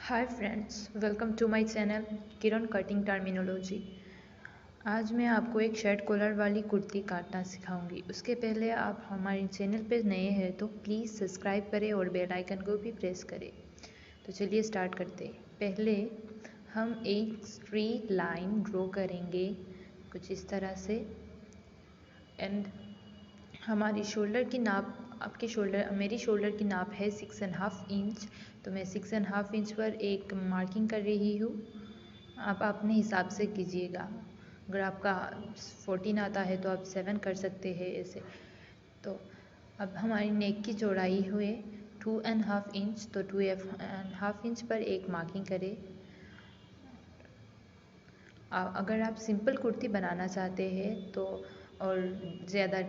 Hi friends, welcome to my channel Kiran cutting terminology. आज मैं आपको एक शर्ट कॉलर वाली कुर्ती काटना सिखाऊंगी। उसके पहले आप हमारे चैनल पर नए हैं तो प्लीज़ सब्सक्राइब करें और बेल आइकन को भी प्रेस करें। तो चलिए स्टार्ट करते हैं। पहले हम एक स्ट्रेट लाइन ड्रॉ करेंगे कुछ इस तरह से। एंड हमारी शोल्डर की नाप, मेरी शोल्डर की नाप है 6.5 इंच, तो मैं 6.5 इंच पर एक मार्किंग कर रही हूँ। आप अपने हिसाब से कीजिएगा। अगर आपका 14 आता है तो आप 7 कर सकते हैं ऐसे। तो अब हमारी नेक की चौड़ाई हुए 2.5 इंच, तो 2.5 इंच पर एक मार्किंग करें। अगर आप सिंपल कुर्ती बनाना चाहते हैं तो और ज़्यादा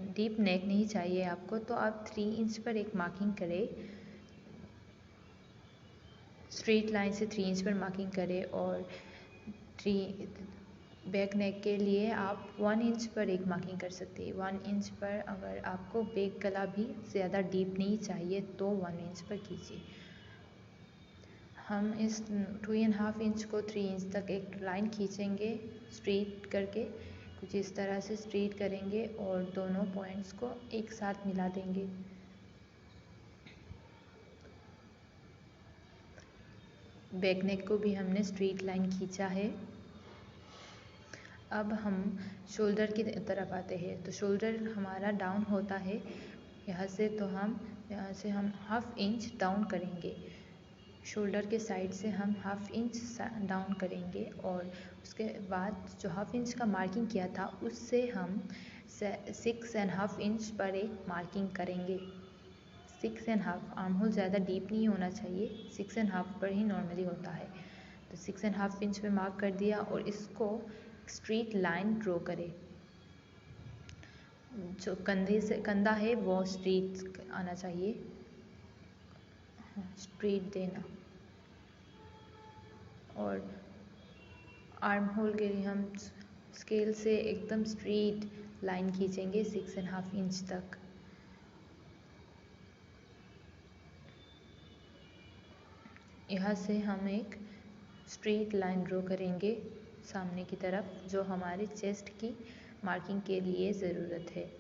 डीप नेक नहीं चाहिए आपको, तो आप 3 इंच पर एक मार्किंग करें। स्ट्रेट लाइन से 3 इंच पर मार्किंग करें। और 3 बैक नेक के लिए आप 1 इंच पर एक मार्किंग कर सकते हैं। 1 इंच पर अगर आपको बैक गला भी ज़्यादा डीप नहीं चाहिए तो 1 इंच पर कीजिए। हम इस 2.5 इंच को 3 इंच तक एक लाइन खींचेंगे स्ट्रेट करके। कुछ इस तरह से स्ट्रेट करेंगे और दोनों पॉइंट्स को एक साथ मिला देंगे। बैक नेक को भी हमने स्ट्रेट लाइन खींचा है। अब हम शोल्डर की तरफ आते हैं। तो शोल्डर हमारा डाउन होता है यहाँ से, तो यहाँ से हम 1/2 इंच डाउन करेंगे। शोल्डर के साइड से हम 1/2 इंच डाउन करेंगे और उसके बाद जो 1/2 इंच का मार्किंग किया था उससे हम 6.5 इंच पर एक मार्किंग करेंगे। 6.5, आर्म होल ज़्यादा डीप नहीं होना चाहिए, 6.5 पर ही नॉर्मली होता है। तो 6.5 इंच पे मार्क कर दिया और इसको स्ट्रेट लाइन ड्रॉ करें। जो कंधे से कंधा है वो स्ट्रेट आना चाहिए, स्ट्रेट देना। और आर्म होल के लिए हम स्केल से एकदम स्ट्रेट लाइन खींचेंगे 6.5 इंच तक। यहाँ से हम एक स्ट्रेट लाइन ड्रॉ करेंगे सामने की तरफ, जो हमारे चेस्ट की मार्किंग के लिए ज़रूरत है।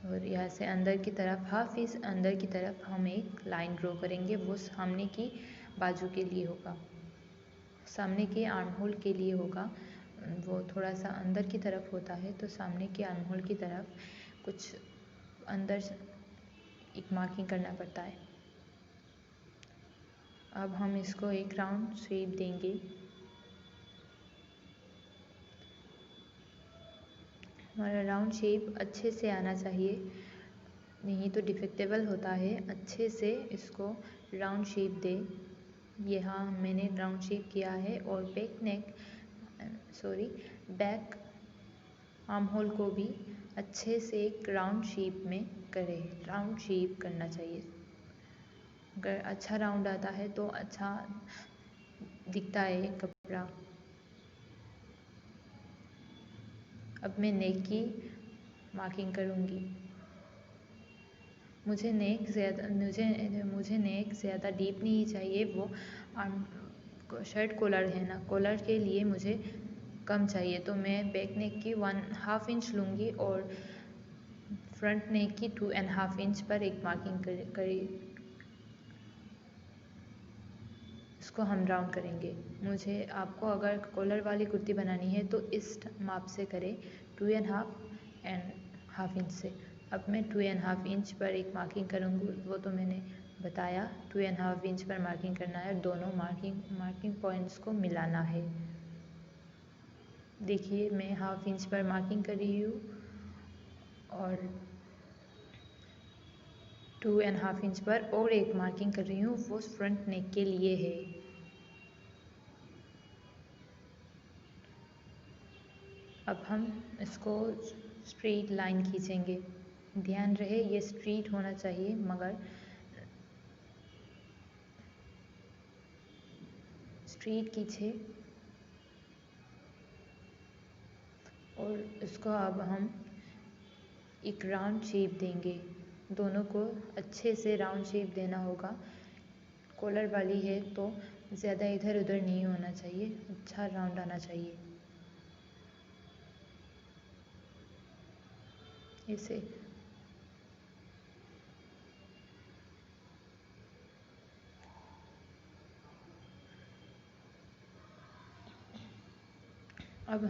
और यहाँ से अंदर की तरफ 1/2 इंच अंदर की तरफ हम एक लाइन ड्रॉ करेंगे, वो सामने की बाजू के लिए होगा, सामने के आर्म होल के लिए होगा। वो थोड़ा सा अंदर की तरफ होता है, तो सामने के आर्म होल की तरफ कुछ अंदर एक मार्किंग करना पड़ता है। अब हम इसको एक राउंड शेप देंगे। हमारा राउंड शेप अच्छे से आना चाहिए, नहीं तो डिफेक्टेबल होता है। अच्छे से इसको राउंड शेप दे। यहाँ मैंने राउंड शेप किया है। और बैक आर्म होल को भी अच्छे से एक राउंड शेप में करें। राउंड शेप करना चाहिए। अगर अच्छा राउंड आता है तो अच्छा दिखता है कपड़ा। अब मैं नेक की मार्किंग करूँगी। मुझे नेक ज़्यादा डीप नहीं चाहिए। वो शर्ट कॉलर है ना, कॉलर के लिए मुझे कम चाहिए, तो मैं बैक नेक की 1/2 इंच लूँगी और फ्रंट नेक की 2.5 इंच पर एक मार्किंग करी। इसको हम राउंड करेंगे। मुझे आपको अगर कॉलर वाली कुर्ती बनानी है तो इस माप से करें, 2.5 एंड 1/2 इंच से। अब मैं 2.5 इंच पर एक मार्किंग करूँगी, वो तो मैंने बताया। 2.5 इंच पर मार्किंग करना है, दोनों मार्किंग पॉइंट्स को मिलाना है। देखिए मैं 1/2 इंच पर मार्किंग कर रही हूँ और 2.5 इंच पर और एक मार्किंग कर रही हूँ, वो फ्रंट नेक के लिए है। अब हम इसको स्ट्रेट लाइन खींचेंगे। ध्यान रहे ये स्ट्रेट होना चाहिए, मगर स्ट्रेट खींचे। और इसको अब हम एक राउंड शेप देंगे। दोनों को अच्छे से राउंड शेप देना होगा। कॉलर वाली है तो ज़्यादा इधर उधर नहीं होना चाहिए, अच्छा राउंड आना चाहिए इसे। अब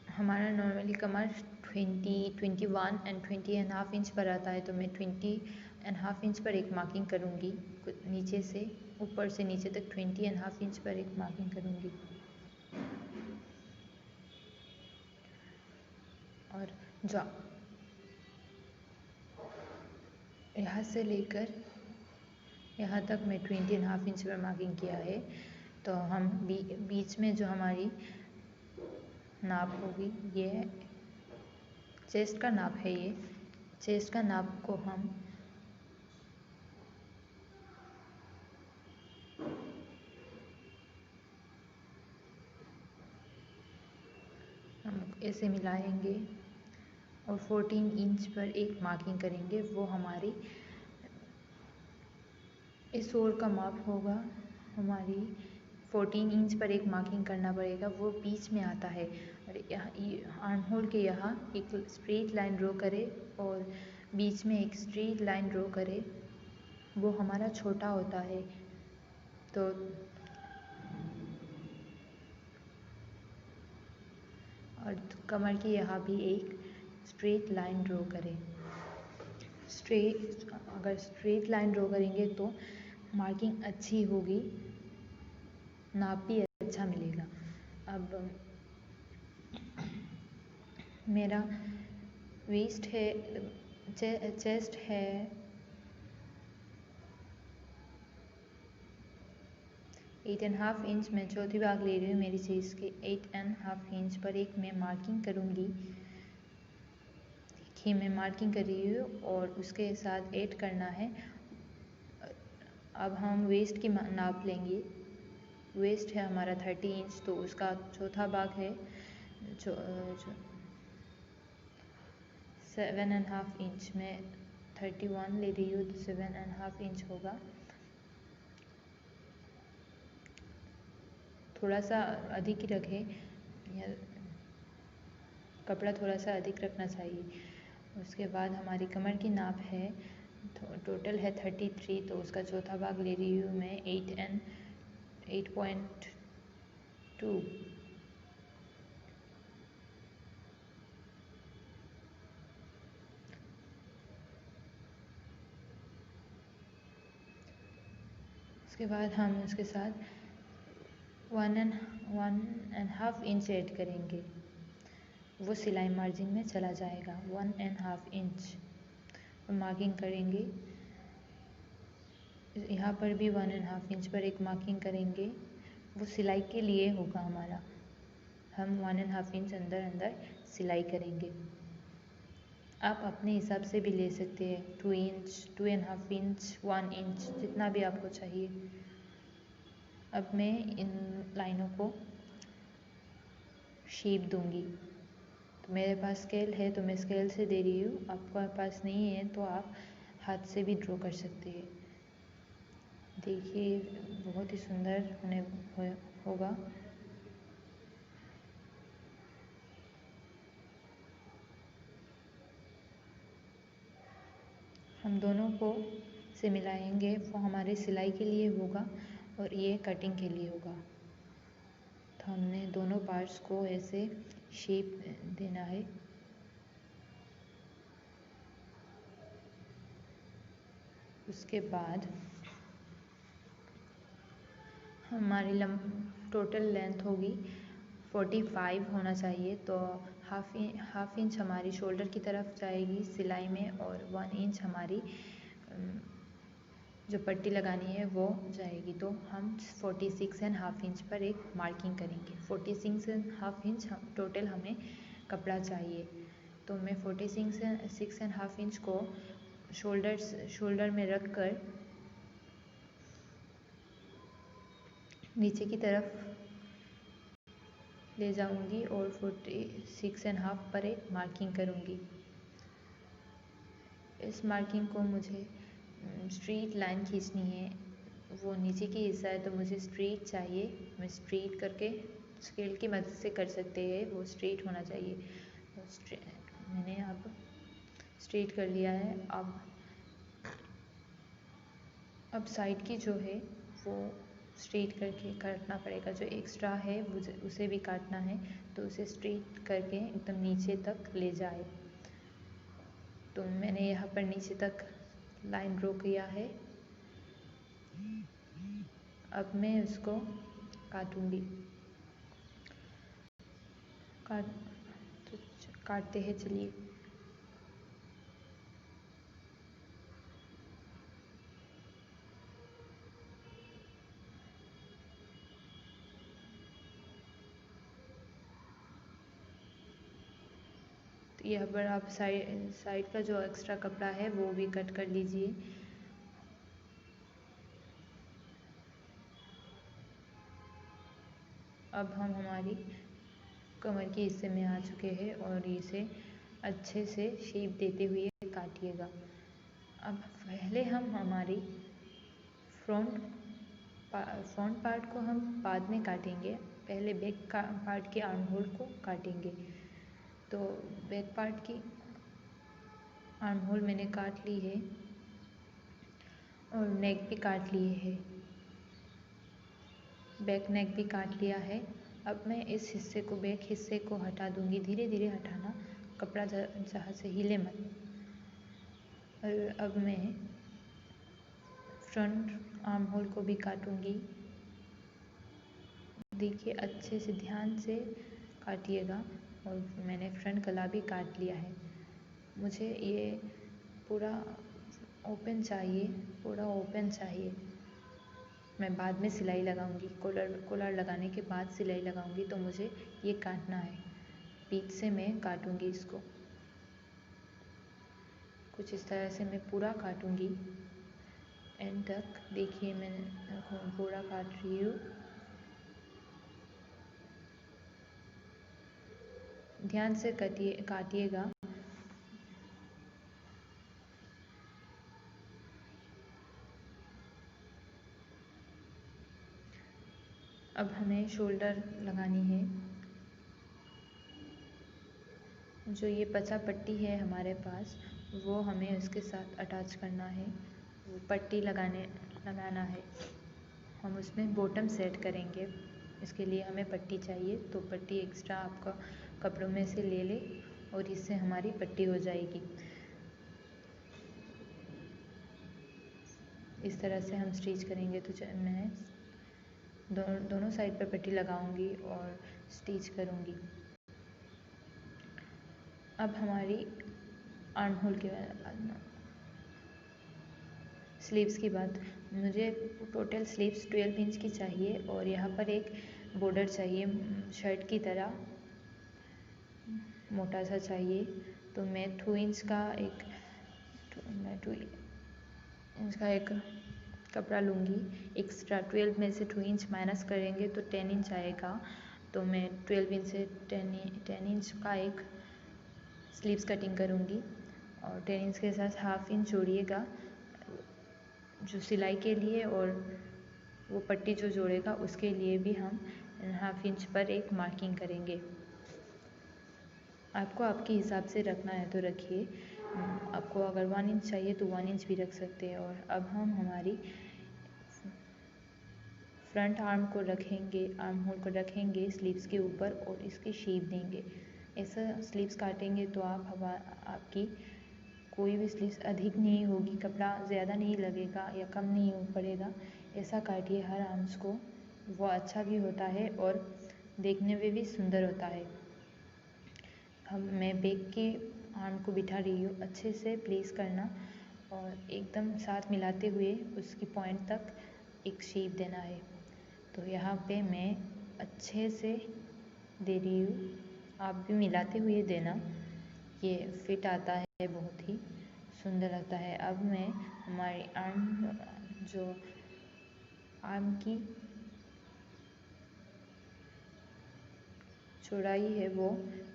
हमारा नॉर्मली कमर 21 एंड 20.5 इंच पर आता है, तो मैं 20.5 इंच पर एक मार्किंग करूँगी। नीचे से ऊपर से नीचे तक 20.5 इंच पर एक मार्किंग करूँगी। और यहाँ से लेकर यहाँ तक मैं 20.5 इंच पर मार्किंग किया है। तो हम बीच में जो हमारी नाप होगी, ये चेस्ट का नाप है, ये चेस्ट का नाप को हम ऐसे मिलाएंगे और 14 इंच पर एक मार्किंग करेंगे। वो हमारी इस ओर का माप होगा, हमारी 14 इंच पर एक मार्किंग करना पड़ेगा, वो बीच में आता है। और यहाँ आर्म होल के यहाँ एक स्ट्रेट लाइन ड्रॉ करें और बीच में एक स्ट्रेट लाइन ड्रॉ करें, वो हमारा छोटा होता है। तो और कमर की यहाँ भी एक स्ट्रेट लाइन ड्रॉ करें। अगर स्ट्रेट लाइन ड्रॉ करेंगे तो मार्किंग अच्छी होगी, नाप भी अच्छा मिलेगा। अब मेरा वेस्ट है, चेस्ट है 8.5 इंच, मैं चौथी भाग ले रही हूँ मेरी चेस्ट के 8.5 इंच पर एक मैं मार्किंग करूँगी। देखिए मैं मार्किंग कर रही हूँ और उसके साथ ऐड करना है। अब हम वेस्ट की नाप लेंगे। वेस्ट है हमारा 30 इंच, तो उसका चौथा भाग है 7.5 इंच। मैं 31 ले रही हूँ तो 7.5 इंच होगा। थोड़ा सा अधिक ही रखें, कपड़ा थोड़ा सा अधिक रखना चाहिए। उसके बाद हमारी कमर की नाप है, टोटल है 33, तो उसका चौथा भाग ले रही हूँ मैं 8.2। उसके बाद हम उसके साथ 1.5 इंच ऐड करेंगे, वो सिलाई मार्जिन में चला जाएगा। 1.5 इंच मार्किंग करेंगे। यहाँ पर भी 1.5 इंच पर एक मार्किंग करेंगे, वो सिलाई के लिए होगा हमारा। हम 1.5 इंच अंदर सिलाई करेंगे। आप अपने हिसाब से भी ले सकते हैं, 2 इंच, 2.5 इंच, 1 इंच, जितना भी आपको चाहिए। अब मैं इन लाइनों को शेप दूंगी। तो मेरे पास स्केल है तो मैं स्केल से दे रही हूँ, आपके पास नहीं है तो आप हाथ से भी ड्रॉ कर सकते हैं। देखिए बहुत ही सुंदर होगा। हम दोनों को से मिलाएंगे, वो हमारे सिलाई के लिए होगा और ये कटिंग के लिए होगा। तो हमने दोनों पार्ट्स को ऐसे शेप देना है। उसके बाद हमारी टोटल लेंथ होगी 45 होना चाहिए, तो हाफ इंच हमारी शोल्डर की तरफ जाएगी सिलाई में और 1 इंच हमारी जो पट्टी लगानी है वो जाएगी। तो हम 46.5 इंच पर एक मार्किंग करेंगे। 46.5 इंच टोटल हमें कपड़ा चाहिए, तो मैं 46.5 इंच को शोल्डर में रख कर नीचे की तरफ ले जाऊंगी और 46.5 पर एक मार्किंग करूंगी। इस मार्किंग को मुझे स्ट्रेट लाइन खींचनी है, वो नीचे की हिस्सा है तो मुझे स्ट्रेट चाहिए। मैं स्ट्रेट करके स्केल की मदद से कर सकते हैं, वो स्ट्रेट होना चाहिए। तो मैंने अब स्ट्रेट कर लिया है। अब साइड की जो है वो स्ट्रेट करके काटना पड़ेगा। जो एक्स्ट्रा है उसे भी काटना है, तो उसे स्ट्रेट करके एकदम नीचे तक ले जाए। तो मैंने यहाँ पर नीचे तक लाइन ड्रॉ किया है। अब मैं उसको काटूंगी। काटते हैं, चलिए। तो यहाँ पर आप साइड का जो एक्स्ट्रा कपड़ा है वो भी कट कर लीजिए। अब हम हमारी कमर के हिस्से में आ चुके हैं और इसे अच्छे से शेप देते हुए काटिएगा। अब पहले हम हमारी फ्रंट पार्ट को हम बाद में काटेंगे। पहले बैक पार्ट के आर्म होल को काटेंगे। तो बैक पार्ट की आर्म होल मैंने काट ली है और नेक भी काट लिए है, बैक नेक भी काट लिया है। अब मैं इस हिस्से को, बैक हिस्से को हटा दूंगी। धीरे धीरे हटाना, कपड़ा जहाँ से हिले मत। और अब मैं फ्रंट आर्म होल को भी काटूंगी। देखिए, अच्छे से ध्यान से काटिएगा। और मैंने फ्रंट गला भी काट लिया है। मुझे ये पूरा ओपन चाहिए, पूरा ओपन चाहिए। मैं बाद में सिलाई लगाऊंगी, कॉलर लगाने के बाद सिलाई लगाऊंगी। तो मुझे ये काटना है, बीच से मैं काटूंगी इसको। कुछ इस तरह से मैं पूरा काटूंगी एंड तक। देखिए, मैं पूरा काट रही हूँ। ध्यान से काटिएगा। अब हमें शोल्डर लगानी है। जो ये पचा पट्टी है हमारे पास, वो हमें उसके साथ अटैच करना है। वो पट्टी लगाना है। हम उसमें बॉटम सेट करेंगे, इसके लिए हमें पट्टी चाहिए। तो पट्टी एक्स्ट्रा आपका कपड़ों में से ले ले और इससे हमारी पट्टी हो जाएगी। इस तरह से हम स्टिच करेंगे। तो मैं दोनों साइड पर पट्टी लगाऊंगी और स्टिच करूंगी। अब हमारी आर्म होल के स्लीव्स की बात, मुझे टोटल स्लीव्स 12 इंच की चाहिए और यहाँ पर एक बॉर्डर चाहिए शर्ट की तरह, मोटा सा चाहिए। तो मैं 2 इंच का एक कपड़ा लूँगी एक्स्ट्रा। 12 में से 2 इंच माइनस करेंगे तो 10 इंच आएगा। तो मैं 12 इंच से 10 इंच का एक स्लीव्स कटिंग करूँगी और 10 इंच के साथ हाफ इंच जोड़िएगा जो सिलाई के लिए, और वो पट्टी जो जोड़ेगा उसके लिए भी हम हाफ इंच पर एक मार्किंग करेंगे। आपको आपके हिसाब से रखना है तो रखिए। आपको अगर 1 इंच चाहिए तो 1 इंच भी रख सकते हैं। और अब हम हमारी फ्रंट आर्म होल को रखेंगे स्लीव्स के ऊपर और इसकी शेप देंगे। ऐसा स्लीव्स काटेंगे तो आपकी कोई भी स्लीव्स अधिक नहीं होगी, कपड़ा ज़्यादा नहीं लगेगा या कम नहीं पड़ेगा। ऐसा काटिए हर आर्म्स को, वो अच्छा भी होता है और देखने में भी सुंदर होता है। मैं बैक की आर्म को बिठा रही हूँ, अच्छे से प्लेस करना और एकदम साथ मिलाते हुए उसकी पॉइंट तक एक शेप देना है। तो यहाँ पे मैं अच्छे से दे रही हूँ, आप भी मिलाते हुए देना। ये फिट आता है, बहुत ही सुंदर लगता है। अब मैं हमारी आर्म की चौड़ाई है वो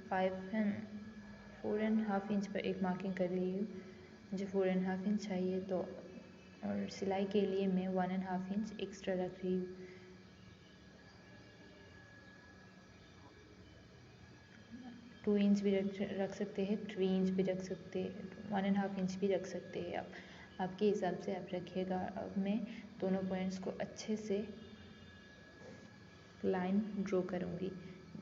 4.5 इंच पर एक मार्किंग कर रही हूँ। मुझे 4.5 इंच चाहिए। तो और सिलाई के लिए मैं 1.5 इंच एक्स्ट्रा रख रही हूँ। टू इंच भी रख सकते हैं, 3 इंच भी रख सकते हैं, 1.5 इंच भी रख सकते हैं। आप आपके हिसाब से आप रखिएगा। अब मैं दोनों पॉइंट्स को अच्छे से लाइन ड्रॉ करूँगी।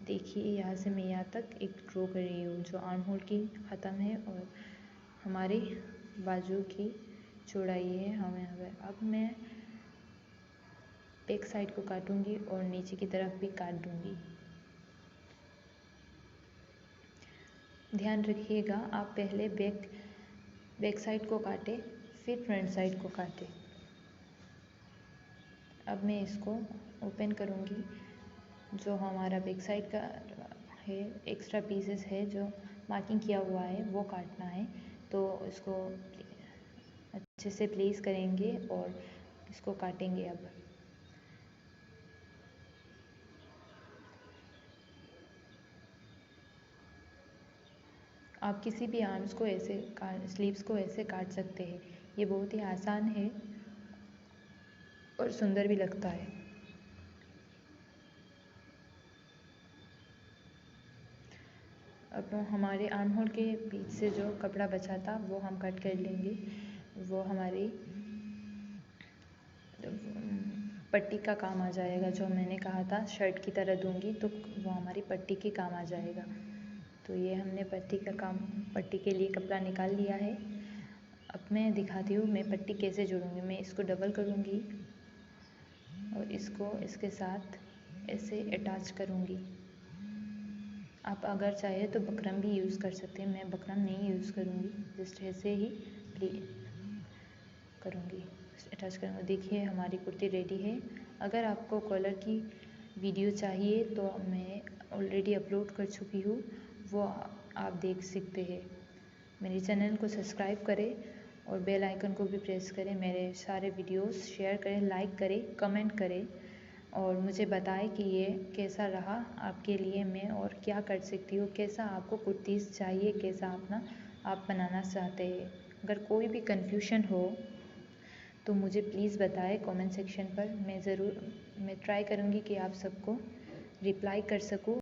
देखिए यहाँ से मैं यहाँ तक एक ड्रॉ कर रही हूँ जो आर्म होल की ख़त्म है और हमारी बाजू की चौड़ाई है हमें। अब मैं बैक साइड को काटूँगी और नीचे की तरफ भी काट दूँगी। ध्यान रखिएगा आप पहले बैक साइड को काटें, फिर फ्रंट साइड को काटें। अब मैं इसको ओपन करूँगी। जो हमारा बैक साइड का है, एक्स्ट्रा पीसेस है जो मार्किंग किया हुआ है वो काटना है, तो इसको अच्छे से प्लेस करेंगे और इसको काटेंगे। अब आप किसी भी आर्म्स को ऐसे स्लीव्स को ऐसे काट सकते हैं। ये बहुत ही आसान है और सुंदर भी लगता है। अब हमारे आर्म होल के बीच से जो कपड़ा बचा था वो हम कट कर लेंगे। वो हमारी पट्टी का काम आ जाएगा। जो मैंने कहा था शर्ट की तरह दूंगी तो वो हमारी पट्टी के काम आ जाएगा। तो ये हमने पट्टी के लिए कपड़ा निकाल लिया है। अब मैं दिखाती हूँ मैं पट्टी कैसे जोड़ूंगी। मैं इसको डबल करूँगी और इसको इसके साथ ऐसे अटैच करूँगी। आप अगर चाहे तो बकरम भी यूज़ कर सकते हैं। मैं बकरम नहीं यूज़ करूँगी, जस्ट ऐसे ही करूँगी, अटैच करूँगी। देखिए हमारी कुर्ती रेडी है। अगर आपको कॉलर की वीडियो चाहिए तो मैं ऑलरेडी अपलोड कर चुकी हूँ, वो आप देख सकते हैं। मेरे चैनल को सब्सक्राइब करें और बेल आइकन को भी प्रेस करें। मेरे सारे वीडियोस शेयर करें, लाइक करें, कमेंट करें और मुझे बताएं कि ये कैसा रहा आपके लिए। मैं और क्या कर सकती हूँ, कैसा आपको कुर्तीज़ चाहिए, कैसा आप बनाना चाहते हैं। अगर कोई भी कन्फ्यूजन हो तो मुझे प्लीज़ बताएं कमेंट सेक्शन पर। मैं ट्राई करूँगी कि आप सबको रिप्लाई कर सकूँ।